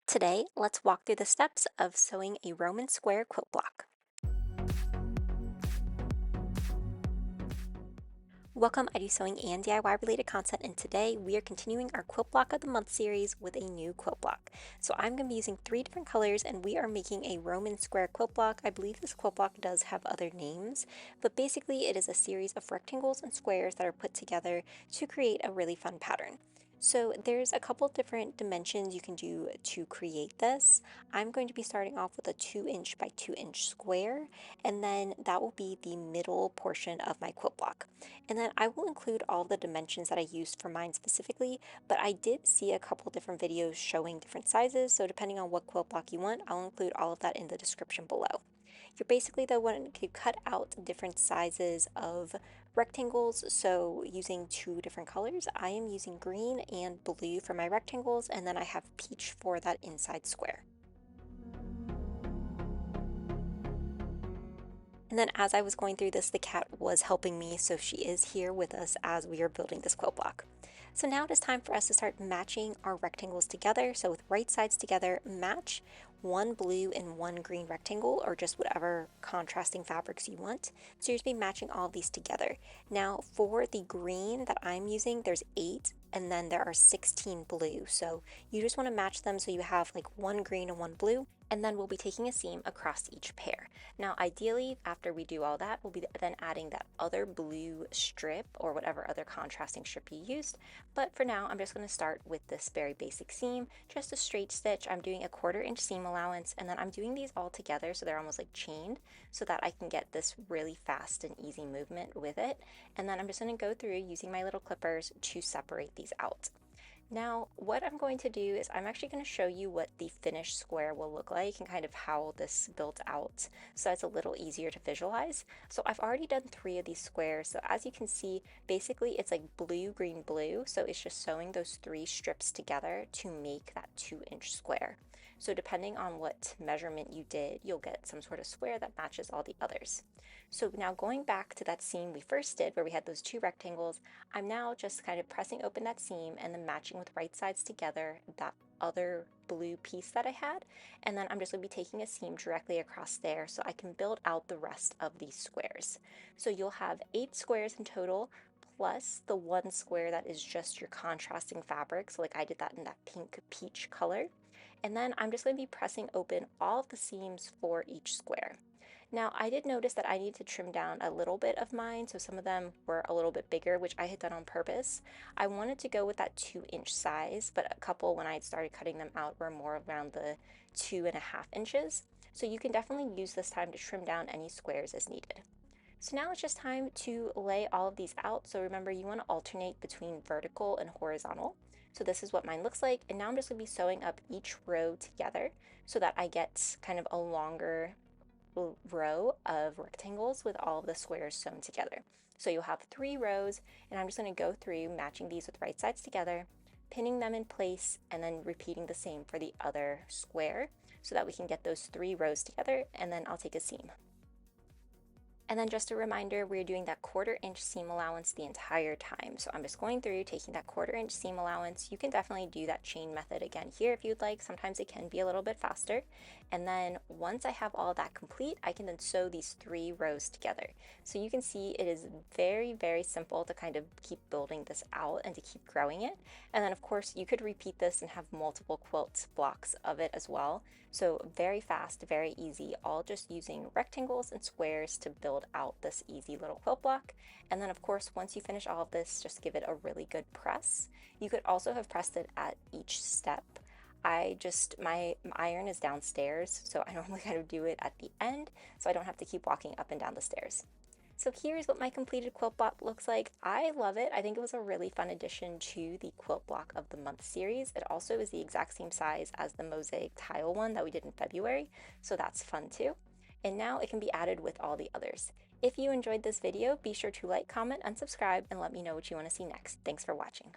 Today, let's walk through the steps of sewing a Roman square quilt block. Welcome, I do sewing and DIY related content, and today we are continuing our Quilt Block of the Month series with a new quilt block. So I'm going to be using three different colors and we are making a Roman square quilt block. I believe this quilt block does have other names, but basically it is a series of rectangles and squares that are put together to create a really fun pattern. So there's a couple different dimensions you can do to create this. I'm going to be starting off with a 2" by 2" square, and then that will be the middle portion of my quilt block. And then I will include all the dimensions that I used for mine specifically, but I did see a couple different videos showing different sizes, so depending on what quilt block you want, I'll include all of that in the description below. You're basically the one to cut out different sizes of rectangles, so using two different colors. I am using green and blue for my rectangles, and then I have peach for that inside square. And then as I was going through this, the cat was helping me, so she is here with us as we are building this quilt block. So now it is time for us to start matching our rectangles together. So with right sides together, match one blue and one green rectangle, or just whatever contrasting fabrics you want. So you're just be matching all of these together. Now for the green that I'm using, there's 8 and then there are 16 blue. So you just want to match them so you have like one green and one blue, and then we'll be taking a seam across each pair. Now, ideally, after we do all that, we'll be then adding that other blue strip or whatever other contrasting strip you used. But for now, I'm just going to start with this very basic seam, just a straight stitch. I'm doing a 1/4" seam allowance, and then I'm doing these all together so they're almost like chained so that I can get this really fast and easy movement with it. And then I'm just going to go through using my little clippers to separate these out. Now, what I'm going to do is I'm actually going to show you what the finished square will look like and kind of how this built out so it's a little easier to visualize. So I've already done 3 of these squares. So as you can see, basically it's like blue, green, blue. So it's just sewing those 3 strips together to make that 2" square. So depending on what measurement you did, you'll get some sort of square that matches all the others. So now going back to that seam we first did where we had those 2 rectangles, I'm now just kind of pressing open that seam and then matching with right sides together that other blue piece that I had, and then I'm just going to be taking a seam directly across there so I can build out the rest of these squares. So you'll have 8 squares in total, plus the 1 square that is just your contrasting fabric, so like I did that in that pink peach color. And then I'm just going to be pressing open all of the seams for each square. Now, I did notice that I need to trim down a little bit of mine, so some of them were a little bit bigger, which I had done on purpose. I wanted to go with that 2" size, but a couple when I started cutting them out were more around the 2.5". So you can definitely use this time to trim down any squares as needed. So now it's just time to lay all of these out. So remember, you want to alternate between vertical and horizontal. So this is what mine looks like. And now I'm just going to be sewing up each row together so that I get kind of a longer row of rectangles with all of the squares sewn together. So you'll have 3 rows, and I'm just going to go through matching these with right sides together, pinning them in place, and then repeating the same for the other square so that we can get those 3 rows together, and then I'll take a seam. And then just a reminder, we're doing that 1/4" seam allowance the entire time. So I'm just going through taking that 1/4" seam allowance. You can definitely do that chain method again here if you'd like. Sometimes it can be a little bit faster. And then once I have all that complete, I can then sew these 3 rows together. So you can see it is very, very simple to kind of keep building this out and to keep growing it. And then of course you could repeat this and have multiple quilt blocks of it as well. So very fast, very easy, all just using rectangles and squares to build out this easy little quilt block. And then of course, once you finish all of this, just give it a really good press. You could also have pressed it at each step. My iron is downstairs, so I normally kind of do it at the end, so I don't have to keep walking up and down the stairs. So here's what my completed quilt block looks like. I love it. I think it was a really fun addition to the Quilt Block of the Month series. It also is the exact same size as the mosaic tile one that we did in February, so that's fun too. And now it can be added with all the others. If you enjoyed this video, be sure to like, comment, and subscribe, and let me know what you want to see next. Thanks for watching.